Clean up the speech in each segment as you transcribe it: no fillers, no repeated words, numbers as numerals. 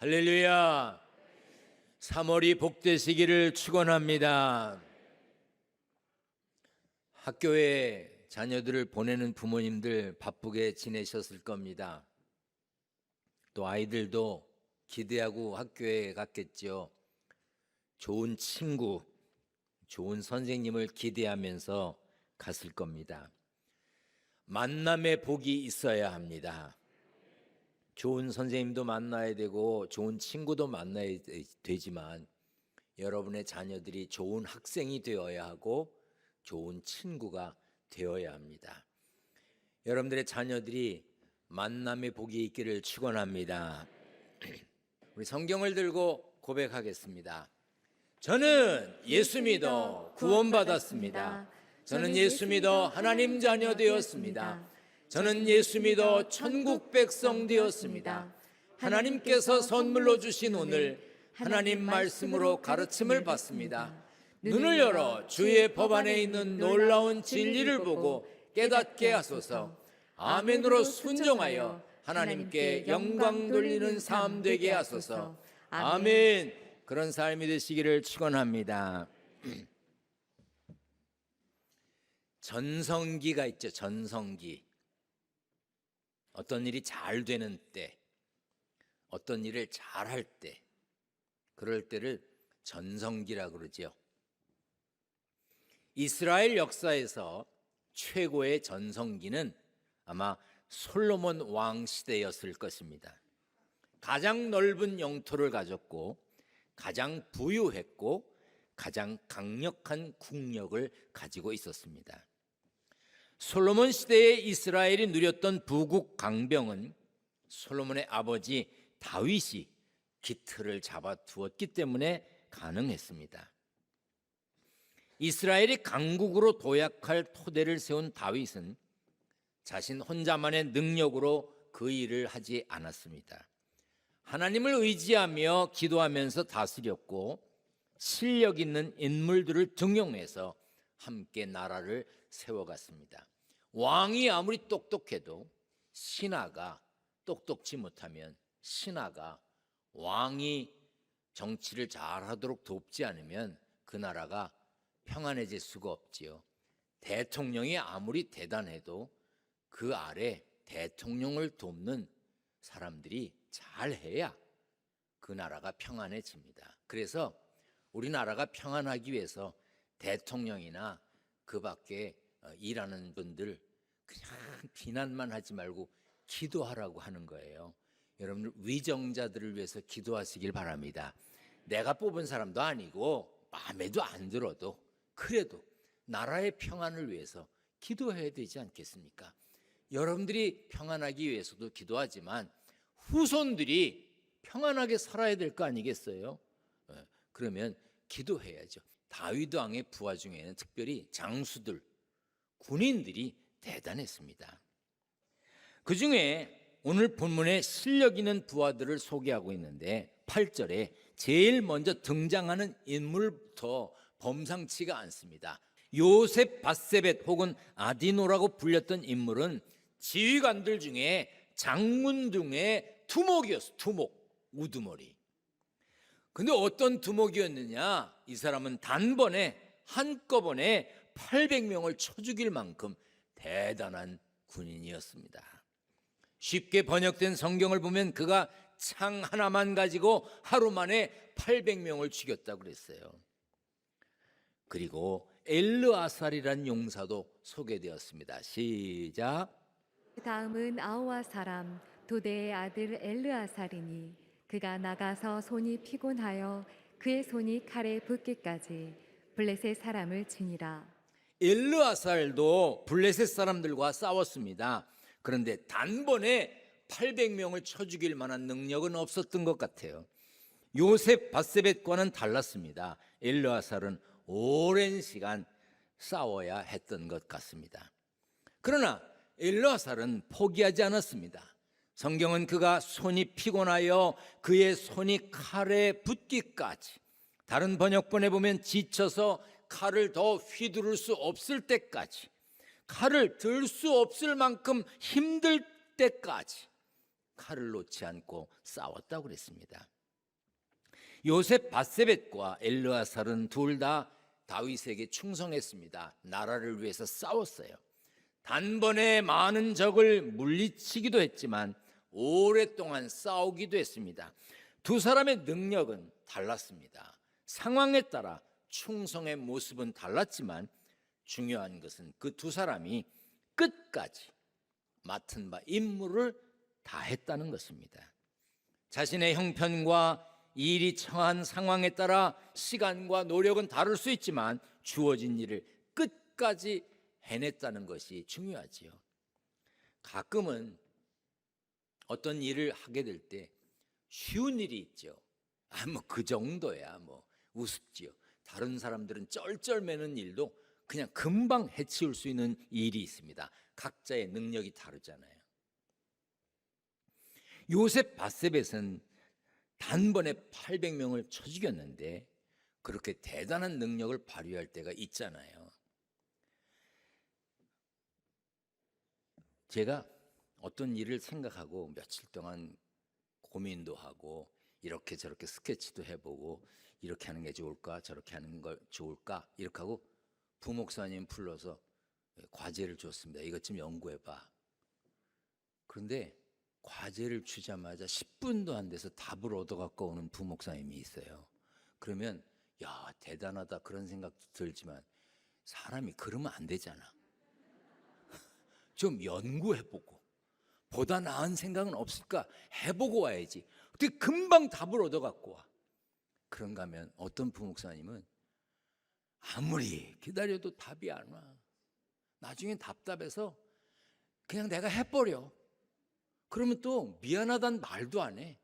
할렐루야. 3월이 복되시기를 축원합니다. 학교에 자녀들을 보내는 부모님들 바쁘게 지내셨을 겁니다. 또 아이들도 기대하고 학교에 갔겠죠. 좋은 친구, 좋은 선생님을 기대하면서 갔을 겁니다. 만남의 복이 있어야 합니다. 좋은 선생님도 만나야 되고 좋은 친구도 만나야 되지만 여러분의 자녀들이 좋은 학생이 되어야 하고 좋은 친구가 되어야 합니다. 여러분들의 자녀들이 만남의 복이 있기를 축원합니다. 우리 성경을 들고 고백하겠습니다. 저는 예수 믿어 구원받았습니다. 저는 예수 믿어 하나님 자녀 되었습니다. 저는 예수 믿어 천국 백성 되었습니다. 하나님께서 선물로 주신 오늘 하나님 말씀으로 가르침을 받습니다. 눈을 열어 주의 법 안에 있는 놀라운 진리를 보고 깨닫게 하소서. 아멘으로 순종하여 하나님께 영광 돌리는 삶 되게 하소서. 아멘. 그런 삶이 되시기를 축원합니다. 전성기가 있죠. 전성기. 어떤 일이 잘 되는 때, 어떤 일을 잘할 때, 그럴 때를 전성기라 그러죠. 이스라엘 역사에서 최고의 전성기는 아마 솔로몬 왕 시대였을 것입니다. 가장 넓은 영토를 가졌고 가장 부유했고 가장 강력한 국력을 가지고 있었습니다. 솔로몬 시대에 이스라엘이 누렸던 부국 강병은 솔로몬의 아버지 다윗이 기틀을 잡아두었기 때문에 가능했습니다. 이스라엘이 강국으로 도약할 토대를 세운 다윗은 자신 혼자만의 능력으로 그 일을 하지 않았습니다. 하나님을 의지하며 기도하면서 다스렸고 실력 있는 인물들을 등용해서 함께 나라를 세워갔습니다. 왕이 아무리 똑똑해도 신하가 똑똑지 못하면 신하가 왕이 정치를 잘하도록 돕지 않으면 그 나라가 평안해질 수가 없지요. 대통령이 아무리 대단해도 그 아래 대통령을 돕는 사람들이 잘해야 그 나라가 평안해집니다. 그래서 우리나라가 평안하기 위해서 대통령이나 그 밖에 일하는 분들 그냥 비난만 하지 말고 기도하라고 하는 거예요. 여러분들 위정자들을 위해서 기도하시길 바랍니다. 내가 뽑은 사람도 아니고 마음에도 안 들어도 그래도 나라의 평안을 위해서 기도해야 되지 않겠습니까? 여러분들이 평안하기 위해서도 기도하지만 후손들이 평안하게 살아야 될 거 아니겠어요? 그러면 기도해야죠. 다윗 왕의 부하 중에는 특별히 장수들, 군인들이 대단했습니다. 그 중에 오늘 본문에 실력 있는 부하들을 소개하고 있는데 8절에 제일 먼저 등장하는 인물부터 범상치가 않습니다. 요셉 바세벳 혹은 아디노라고 불렸던 인물은 지휘관들 중에 장군 중에 두목이었어. 두목, 우두머리. 근데 어떤 두목이었느냐? 이 사람은 단번에 한꺼번에 800명을 쳐 죽일 만큼 대단한 군인이었습니다. 쉽게 번역된 성경을 보면 그가 창 하나만 가지고 하루 만에 800명을 죽였다고 그랬어요. 그리고 엘르아살이라는 용사도 소개되었습니다. 시작. 다음은 아호와 사람 도대의 아들 엘르아살이니 그가 나가서 손이 피곤하여 그의 손이 칼에 붙기까지 블레셋 사람을 치니라. 엘르아살도 블레셋 사람들과 싸웠습니다. 그런데 단번에 800명을 쳐 죽일 만한 능력은 없었던 것 같아요. 요셉 바세벳과는 달랐습니다. 엘르아살은 오랜 시간 싸워야 했던 것 같습니다. 그러나 엘르아살은 포기하지 않았습니다. 성경은 그가 손이 피곤하여 그의 손이 칼에 붙기까지, 다른 번역본에 보면 지쳐서 칼을 더 휘두를 수 없을 때까지, 칼을 들 수 없을 만큼 힘들 때까지 칼을 놓지 않고 싸웠다고 그랬습니다. 요셉 바세벳과 엘르아살은 둘 다 다윗에게 충성했습니다. 나라를 위해서 싸웠어요. 단번에 많은 적을 물리치기도 했지만 오랫동안 싸우기도 했습니다. 두 사람의 능력은 달랐습니다. 상황에 따라 충성의 모습은 달랐지만 중요한 것은 그 두 사람이 끝까지 맡은 바 임무를 다했다는 것입니다. 자신의 형편과 일이 처한 상황에 따라 시간과 노력은 다를 수 있지만 주어진 일을 끝까지 해냈다는 것이 중요하지요. 가끔은 어떤 일을 하게 될 때 쉬운 일이 있죠. 뭐 그 정도야 뭐 우습지요. 다른 사람들은 쩔쩔매는 일도 그냥 금방 해치울 수 있는 일이 있습니다. 각자의 능력이 다르잖아요. 요셉 바세벳은 단번에 800명을 쳐 죽였는데 그렇게 대단한 능력을 발휘할 때가 있잖아요. 제가 어떤 일을 생각하고 며칠 동안 고민도 하고 이렇게 저렇게 스케치도 해보고 이렇게 하는 게 좋을까 저렇게 하는 걸 좋을까 이렇게 하고 부목사님 불러서 과제를 줬습니다. 이것 좀 연구해봐. 그런데 과제를 주자마자 10분도 안 돼서 답을 얻어갖고 오는 부목사님이 있어요. 그러면 야 대단하다 그런 생각도 들지만 사람이 그러면 안 되잖아. 좀 연구해보고 보다 나은 생각은 없을까 해보고 와야지. 어떻게 금방 답을 얻어갖고 와. 그런가 하면 어떤 부목사님은 아무리 기다려도 답이 안 와. 나중에 답답해서 그냥 내가 해버려. 그러면 또 미안하다는 말도 안 해.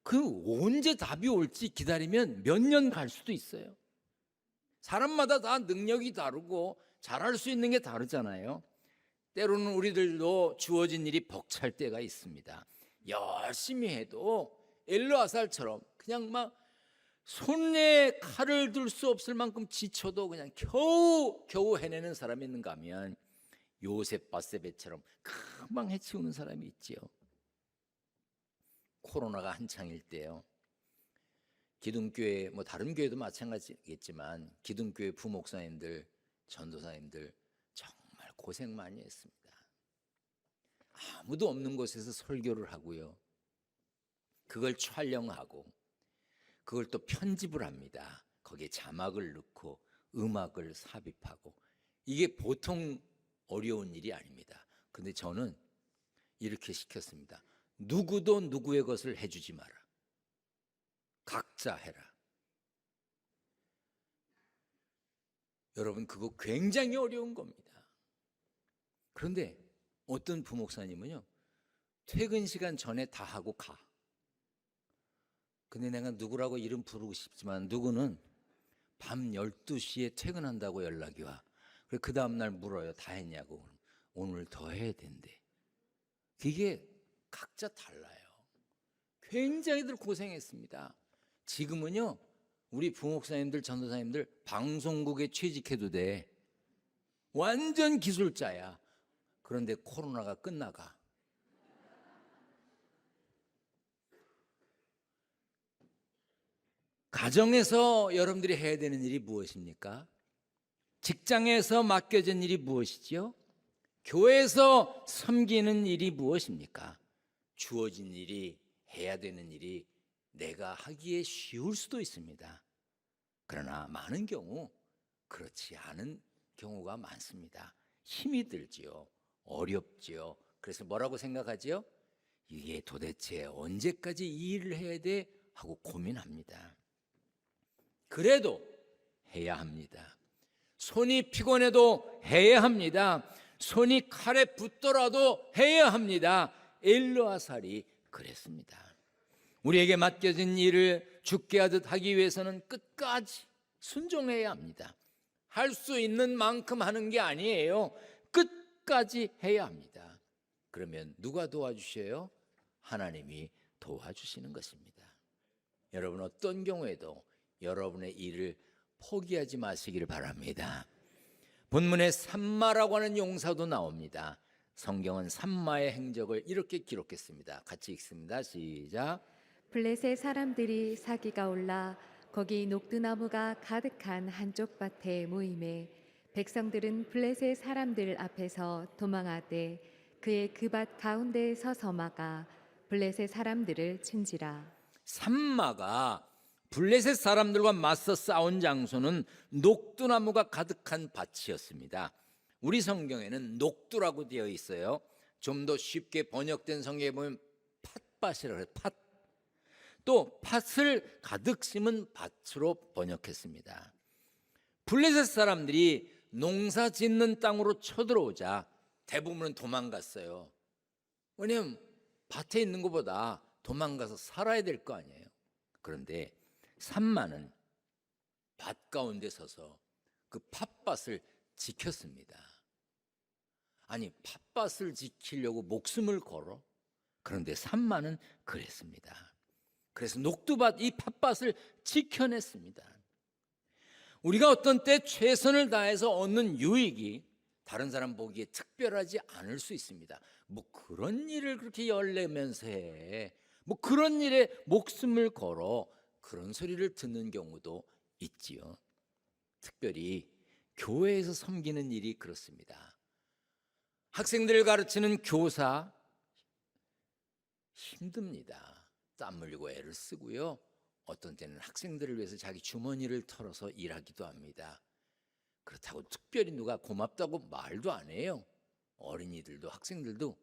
그 언제 답이 올지 기다리면 몇 년 갈 수도 있어요. 사람마다 다 능력이 다르고 잘할 수 있는 게 다르잖아요. 때로는 우리들도 주어진 일이 벅찰 때가 있습니다. 열심히 해도 엘르아살처럼 그냥 막 손에 칼을 들 수 없을 만큼 지쳐도 그냥 겨우 해내는 사람이 있는가 하면 요셉 바세벳처럼 금방 해치우는 사람이 있지요. 코로나가 한창일 때요. 기둥교회 뭐 다른 교회도 마찬가지겠지만 기둥교회 부목사님들 전도사님들 정말 고생 많이 했습니다. 아무도 없는 곳에서 설교를 하고요. 그걸 촬영하고 그걸 또 편집을 합니다. 거기에 자막을 넣고 음악을 삽입하고 이게 보통 어려운 일이 아닙니다. 근데 저는 이렇게 시켰습니다. 누구도 누구의 것을 해주지 마라. 각자 해라. 여러분 그거 굉장히 어려운 겁니다. 그런데 어떤 부목사님은요 퇴근 시간 전에 다 하고 가. 근데 내가 누구라고 이름 부르고 싶지만 누구는 밤 12시에 퇴근한다고 연락이 와. 그 다음날 물어요. 다 했냐고. 오늘 더 해야 된대. 그게 각자 달라요. 굉장히들 고생했습니다. 지금은요 우리 부목사님들 전도사님들 방송국에 취직해도 돼. 완전 기술자야. 그런데 코로나가 끝나가. 가정에서 여러분들이 해야 되는 일이 무엇입니까? 직장에서 맡겨진 일이 무엇이지요? 교회에서 섬기는 일이 무엇입니까? 주어진 일이 해야 되는 일이 내가 하기에 쉬울 수도 있습니다. 그러나 많은 경우 그렇지 않은 경우가 많습니다. 힘이 들지요. 어렵지요. 그래서 뭐라고 생각하지요? 이게 도대체 언제까지 이 일을 해야 돼? 하고 고민합니다. 그래도 해야 합니다. 손이 피곤해도 해야 합니다. 손이 칼에 붙더라도 해야 합니다. 엘르아살이 그랬습니다. 우리에게 맡겨진 일을 죽게 하듯 하기 위해서는 끝까지 순종해야 합니다. 할 수 있는 만큼 하는 게 아니에요. 끝까지 해야 합니다. 그러면 누가 도와주셔요? 하나님이 도와주시는 것입니다. 여러분 어떤 경우에도 여러분의 일을 포기하지 마시기를 바랍니다. 본문에 삼마라고 하는 용사도 나옵니다. 성경은 산마의 행적을 이렇게 기록했습니다. 같이 읽습니다. 시작. 블레셋 사람들이 사기가 올라 거기 녹두나무가 가득한 한쪽 밭에 모임에 백성들은 블레셋 사람들 앞에서 도망하되 그의 그 밭 가운데 서서 막아 블레셋 사람들을 친지라. 산마가 블레셋 사람들과 맞서 싸운 장소는 녹두나무가 가득한 밭이었습니다. 우리 성경에는 녹두라고 되어 있어요. 좀 더 쉽게 번역된 성경에 보면 팥밭이라고 해요. 팥. 또 팥을 가득 심은 밭으로 번역했습니다. 블레셋 사람들이 농사 짓는 땅으로 쳐들어오자 대부분은 도망갔어요. 왜냐하면 밭에 있는 것보다 도망가서 살아야 될 거 아니에요. 그런데 산마는 밭 가운데 서서 그 팥밭을 지켰습니다. 아니, 팥밭을 지키려고 목숨을 걸어? 그런데 산마는 그랬습니다. 그래서 녹두밭 이 팥밭을 지켜냈습니다. 우리가 어떤 때 최선을 다해서 얻는 유익이 다른 사람 보기에 특별하지 않을 수 있습니다. 뭐 그런 일을 그렇게 열내면서 해. 뭐 그런 일에 목숨을 걸어. 그런 소리를 듣는 경우도 있지요. 특별히 교회에서 섬기는 일이 그렇습니다. 학생들을 가르치는 교사 힘듭니다. 땀 흘리고 애를 쓰고요. 어떤 때는 학생들을 위해서 자기 주머니를 털어서 일하기도 합니다. 그렇다고 특별히 누가 고맙다고 말도 안 해요. 어린이들도 학생들도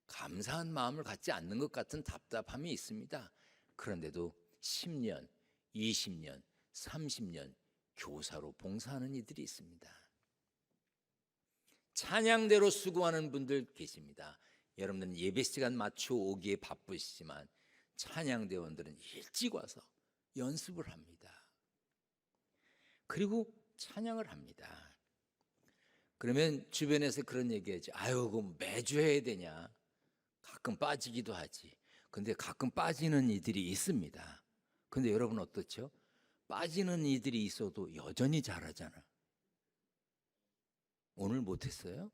감사한 마음을 갖지 않는 것 같은 답답함이 있습니다. 그런데도 10년, 20년, 30년 교사로 봉사하는 이들이 있습니다. 찬양대로 수고하는 분들 계십니다. 여러분들은 예배 시간 맞춰 오기에 바쁘시지만 찬양대원들은 일찍 와서 연습을 합니다. 그리고 찬양을 합니다. 그러면 주변에서 그런 얘기하지. 아유, 그럼 매주 해야 되냐? 가끔 빠지기도 하지. 근데 가끔 빠지는 이들이 있습니다. 근데 여러분 어떻죠? 빠지는 이들이 있어도 여전히 잘하잖아. 오늘 못했어요?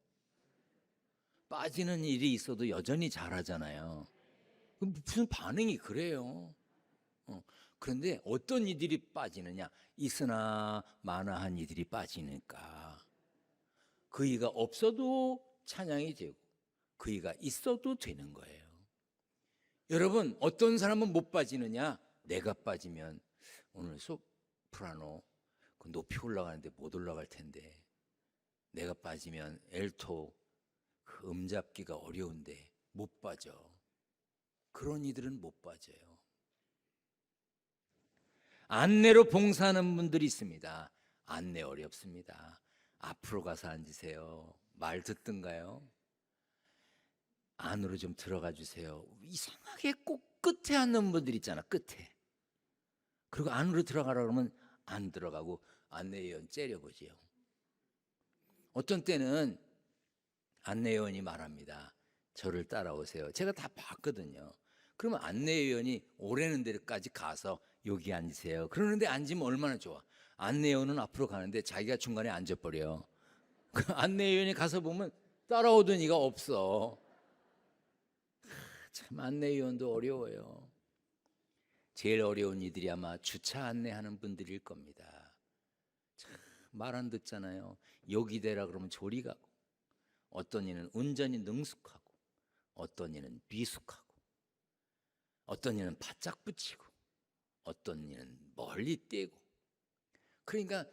빠지는 일이 있어도 여전히 잘하잖아요. 무슨 반응이 그래요? 그런데 어떤 이들이 빠지느냐? 있으나 마나한 이들이 빠지니까 그이가 없어도 찬양이 되고 그이가 있어도 되는 거예요. 여러분, 어떤 사람은 못 빠지느냐? 내가 빠지면 오늘 소프라노 그 높이 올라가는데 못 올라갈 텐데, 내가 빠지면 엘토 그 음잡기가 어려운데 못 빠져. 그런 이들은 못 빠져요. 안내로 봉사하는 분들이 있습니다. 안내 어렵습니다. 앞으로 가서 앉으세요. 말 듣든가요? 안으로 좀 들어가 주세요. 이상하게 꼭 끝에 앉는 분들 있잖아. 끝에. 그리고 안으로 들어가라 그러면 안 들어가고 안내위원 째려보지요. 어떤 때는 안내위원이 말합니다. 저를 따라오세요. 제가 다 봤거든요. 그러면 안내위원이 오래는 데까지 가서 여기 앉으세요. 그러는데 앉으면 얼마나 좋아. 안내위원은 앞으로 가는데 자기가 중간에 앉아버려. 그 안내위원이 가서 보면 따라오던 이가 없어. 참 안내위원도 어려워요. 제일 어려운 이들이 아마 주차 안내하는 분들일 겁니다. 말 안 듣잖아요. 여기 대라 그러면 저리 가고, 어떤 이는 운전이 능숙하고, 어떤 이는 미숙하고, 어떤 이는 바짝 붙이고, 어떤 이는 멀리 떼고. 그러니까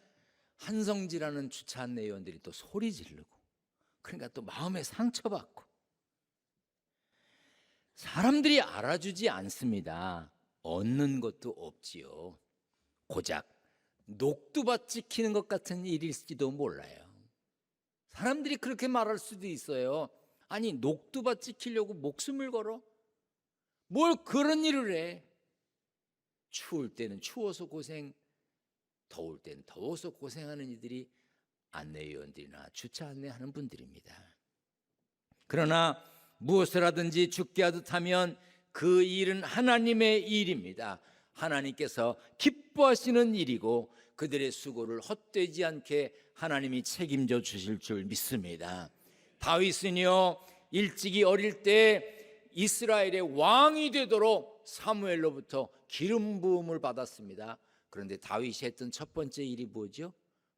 한성지라는 주차 안내위원들이 또 소리 지르고, 그러니까 또 마음에 상처받고. 사람들이 알아주지 않습니다. 얻는 것도 없지요. 고작 녹두밭 지키는 것 같은 일일지도 몰라요. 사람들이 그렇게 말할 수도 있어요. 아니, 녹두밭 지키려고 목숨을 걸어? 뭘 그런 일을 해? 추울 때는 추워서 고생, 더울 때는 더워서 고생하는 이들이 안내위원들이나 주차 안내하는 분들입니다. 그러나 무엇을 하든지 죽게 하듯 하면 그 일은 하나님의 일입니다. 하나님께서 기뻐하시는 일이고 그들의 수고를 헛되지 않게 하나님이 책임져 주실 줄 믿습니다. 다윗은요, 일찍이 어릴 때 이스라엘의 왕이 되도록 사무엘로부터 기름 부음을 받았습니다. 그런데 다윗이 했던 첫 번째 일이 뭐죠?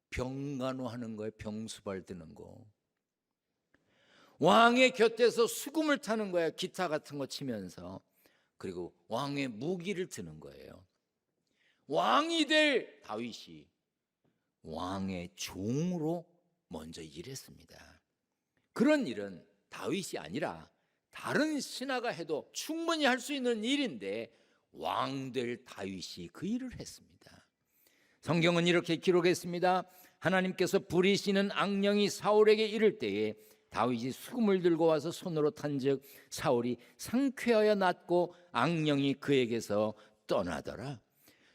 병간호하는 거예요. 병수발 드는 거. 왕의 곁에서 수금을 타는 거예요. 기타 같은 거 치면서. 그리고 왕의 무기를 드는 거예요. 왕이 될 다윗이 왕의 종으로 먼저 일했습니다. 그런 일은 다윗이 아니라 다른 신하가 해도 충분히 할 수 있는 일인데 왕 될 다윗이 그 일을 했습니다. 성경은 이렇게 기록했습니다. 하나님께서 부리시는 악령이 사울에게 이를 때에 다윗이 수금을 들고 와서 손으로 탄즉 사울이 상쾌하여 낫고 악령이 그에게서 떠나더라.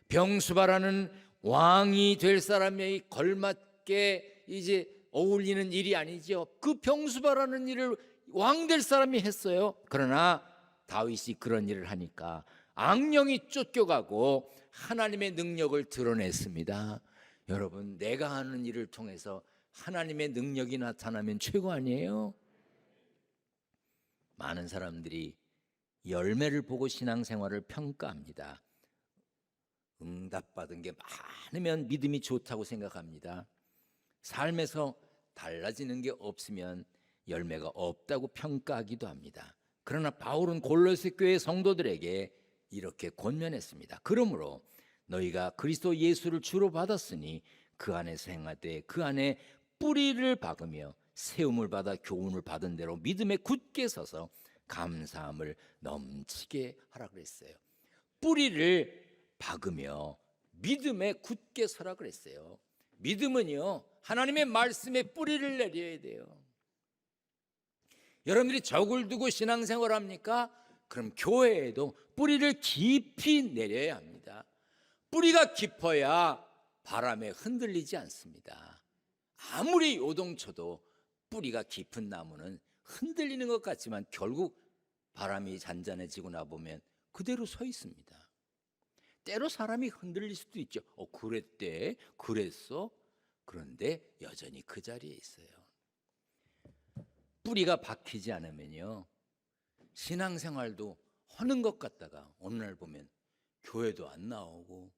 병수바라는 왕이 될 사람에 걸맞게 이제 어울리는 일이 아니죠. 그 병수바라는 일을 왕 될 사람이 했어요. 그러나 다윗이 그런 일을 하니까 악령이 쫓겨가고 하나님의 능력을 드러냈습니다. 여러분, 내가 하는 일을 통해서 하나님의 능력이 나타나면 최고 아니에요? 많은 사람들이 열매를 보고 신앙생활을 평가합니다. 응답받은 게 많으면 믿음이 좋다고 생각합니다. 삶에서 달라지는 게 없으면 열매가 없다고 평가하기도 합니다. 그러나 바울은 골로새 교회 성도들에게 이렇게 권면했습니다. 그러므로 너희가 그리스도 예수를 주로 받았으니 그 안에서 행하되 그 안에 뿌리를 박으며 세움을 받아 교훈을 받은 대로 믿음에 굳게 서서 감사함을 넘치게 하라 그랬어요. 뿌리를 박으며 믿음에 굳게 서라 그랬어요. 믿음은요, 하나님의 말씀에 뿌리를 내려야 돼요. 여러분들이 적을 두고 신앙생활 합니까? 그럼 교회에도 뿌리를 깊이 내려야 합니다. 뿌리가 깊어야 바람에 흔들리지 않습니다. 아무리 요동쳐도 뿌리가 깊은 나무는 흔들리는 것 같지만 결국 바람이 잔잔해지고 나보면 그대로 서 있습니다. 때로 사람이 흔들릴 수도 있죠. 그랬대, 그랬어. 그런데 여전히 그 자리에 있어요. 뿌리가 박히지 않으면요, 신앙생활도 하는 것 같다가 어느 날 보면 교회도 안 나오고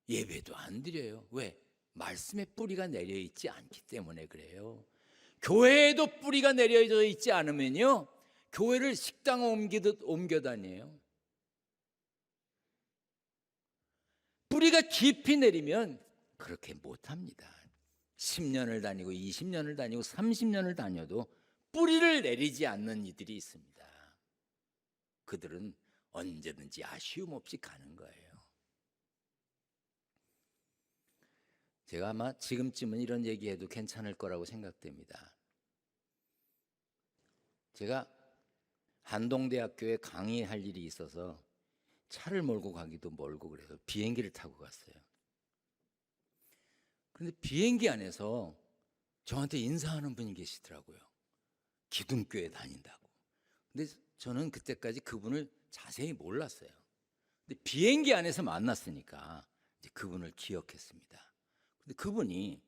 예배도 안 드려요. 왜? 말씀에 뿌리가 내려 있지 않기 때문에 그래요. 교회에도 뿌리가 내려져 있지 않으면요, 교회를 식당 옮기듯 옮겨 다녀요. 뿌리가 깊이 내리면 그렇게 못합니다. 10년을 다니고 20년을 다니고 30년을 다녀도 뿌리를 내리지 않는 이들이 있습니다. 그들은 언제든지 아쉬움 없이 가는 거예요. 제가 아마 지금쯤은 이런 얘기해도 괜찮을 거라고 생각됩니다. 제가 한동대학교에 강의할 일이 있어서 차를 몰고 가기도 멀고 그래서 비행기를 타고 갔어요. 그런데 비행기 안에서 저한테 인사하는 분이 계시더라고요. 기둥교회 다닌다고. 근데 저는 그때까지 그분을 자세히 몰랐어요. 근데 비행기 안에서 만났으니까 이제 그분을 기억했습니다. 근데 그분이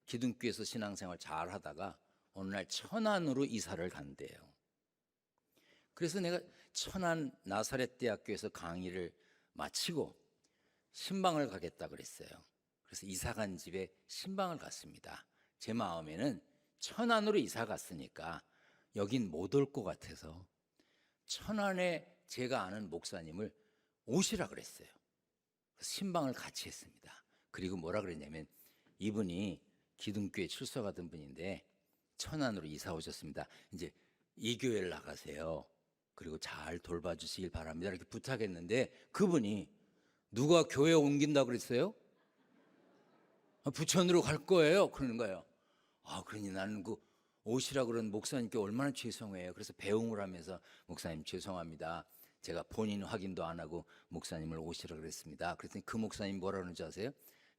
기둥교회에서 신앙생활 잘 하다가 어느 날 천안으로 이사를 간대요. 그래서 내가 천안 나사렛 대학교에서 강의를 마치고 신방을 가겠다 그랬어요. 그래서 이사 간 집에 신방을 갔습니다. 제 마음에는 천안으로 이사 갔으니까 여긴 못 올 것 같아서 천안에 제가 아는 목사님을 오시라 그랬어요. 신방을 같이 했습니다. 그리고 뭐라 그랬냐면 이분이 기둥교회 출석하던 분인데 천안으로 이사 오셨습니다. 이제 이 교회를 나가세요. 그리고 잘 돌봐주시길 바랍니다. 이렇게 부탁했는데 그분이 누가 교회 옮긴다고 그랬어요? 부천으로 갈 거예요. 그러는 거예요. 그러니 나는 그 오시라 그런 목사님께 얼마나 죄송해요. 그래서 배웅을 하면서 목사님 죄송합니다. 제가 본인 확인도 안 하고 목사님을 오시라 그랬습니다. 그랬더니 그 목사님 뭐라 그러는지 아세요?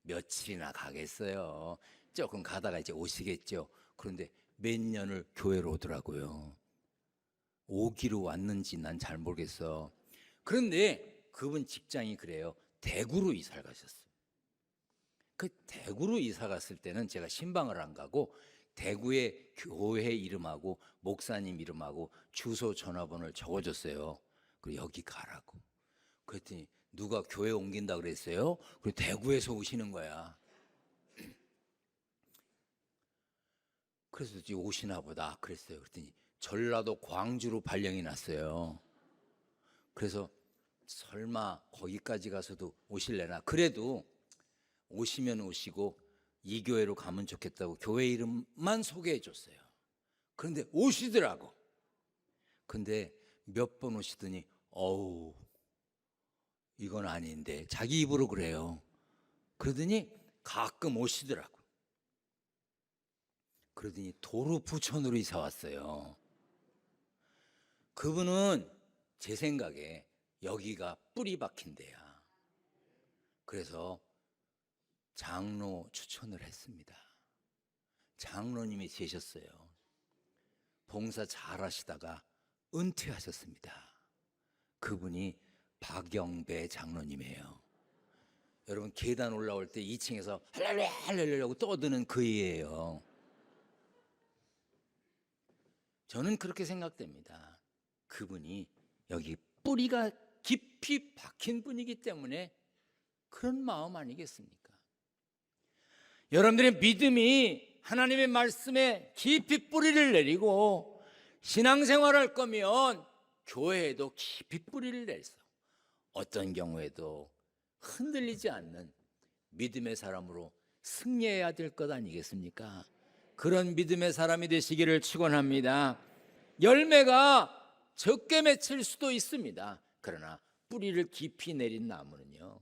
며칠이나 가겠어요. 조금 가다가 이제 오시겠죠. 그런데 몇 년을 교회로 오더라고요. 오기로 왔는지 난 잘 모르겠어. 그런데 그분 직장이 그래요. 대구로 이사를 가셨어요. 그 대구로 이사 갔을 때는 제가 신방을 안 가고 대구의 교회 이름하고 목사님 이름하고 주소 전화번호를 적어줬어요. 그리고 여기 가라고. 그랬더니 누가 교회 옮긴다 그랬어요. 그리고 대구에서 오시는 거야. 그래서 이제 오시나 보다 그랬어요. 그랬더니 전라도 광주로 발령이 났어요. 그래서 설마 거기까지 가서도 오실래나. 그래도 오시면 오시고 이 교회로 가면 좋겠다고 교회 이름만 소개해 줬어요. 그런데 오시더라고. 근데 몇 번 오시더니 어우 이건 아닌데 자기 입으로 그래요. 그러더니 가끔 오시더라고. 그러더니 도로 부천으로 이사 왔어요. 그분은 제 생각에 여기가 뿌리 박힌 데야. 그래서 장로 추천을 했습니다. 장로님이 계셨어요. 봉사 잘 하시다가 은퇴하셨습니다. 그분이 박영배 장로님이에요. 여러분 계단 올라올 때 2층에서 할렐루야 하고 떠드는 그이에요. 저는 그렇게 생각됩니다. 그분이 여기 뿌리가 깊이 박힌 분이기 때문에 그런 마음 아니겠습니까? 여러분들의 믿음이 하나님의 말씀에 깊이 뿌리를 내리고 신앙생활할 거면 교회에도 깊이 뿌리를 내서 어떤 경우에도 흔들리지 않는 믿음의 사람으로 승리해야 될 것 아니겠습니까? 그런 믿음의 사람이 되시기를 축원합니다. 열매가 적게 맺힐 수도 있습니다. 그러나 뿌리를 깊이 내린 나무는요,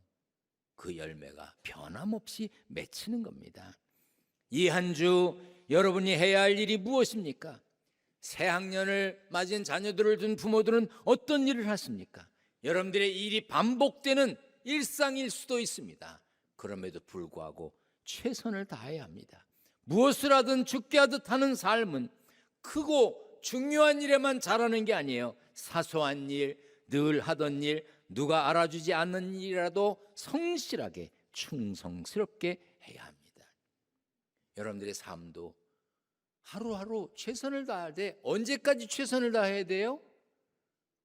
그 열매가 변함없이 맺히는 겁니다. 이 한 주 여러분이 해야 할 일이 무엇입니까? 새 학년을 맞은 자녀들을 둔 부모들은 어떤 일을 하십니까? 여러분들의 일이 반복되는 일상일 수도 있습니다. 그럼에도 불구하고 최선을 다해야 합니다. 무엇을 하든 죽게 하듯 하는 삶은 크고 중요한 일에만 잘하는 게 아니에요. 사소한 일, 늘 하던 일, 누가 알아주지 않는 일이라도 성실하게 충성스럽게 해야 합니다. 여러분들의 삶도 하루하루 최선을 다해야 돼. 언제까지 최선을 다해야 돼요?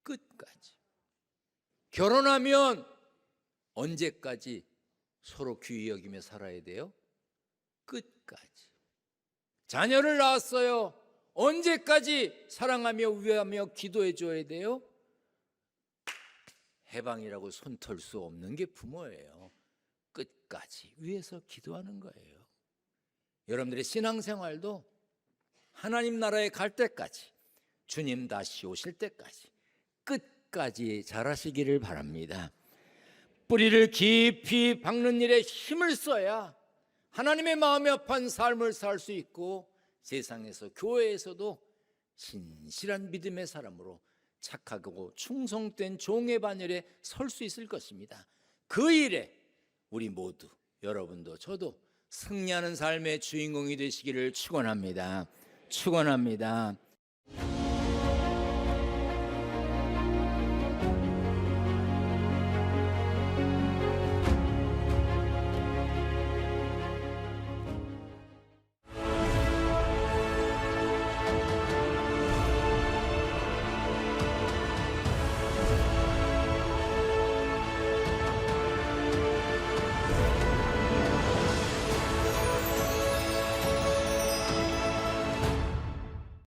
끝까지. 결혼하면 언제까지 서로 귀히 여기며 살아야 돼요? 끝까지. 자녀를 낳았어요. 언제까지 사랑하며 위하며 기도해 줘야 돼요? 해방이라고 손 털 수 없는 게 부모예요. 끝까지 위해서 기도하는 거예요. 여러분들의 신앙생활도 하나님 나라에 갈 때까지, 주님 다시 오실 때까지 끝까지 잘하시기를 바랍니다. 뿌리를 깊이 박는 일에 힘을 써야 하나님의 마음에 합한 삶을 살 수 있고 세상에서 교회에서도 신실한 믿음의 사람으로 착하고 충성된 종의 반열에 설 수 있을 것입니다. 그 일에 우리 모두, 여러분도 저도 승리하는 삶의 주인공이 되시기를 축원합니다. 축원합니다.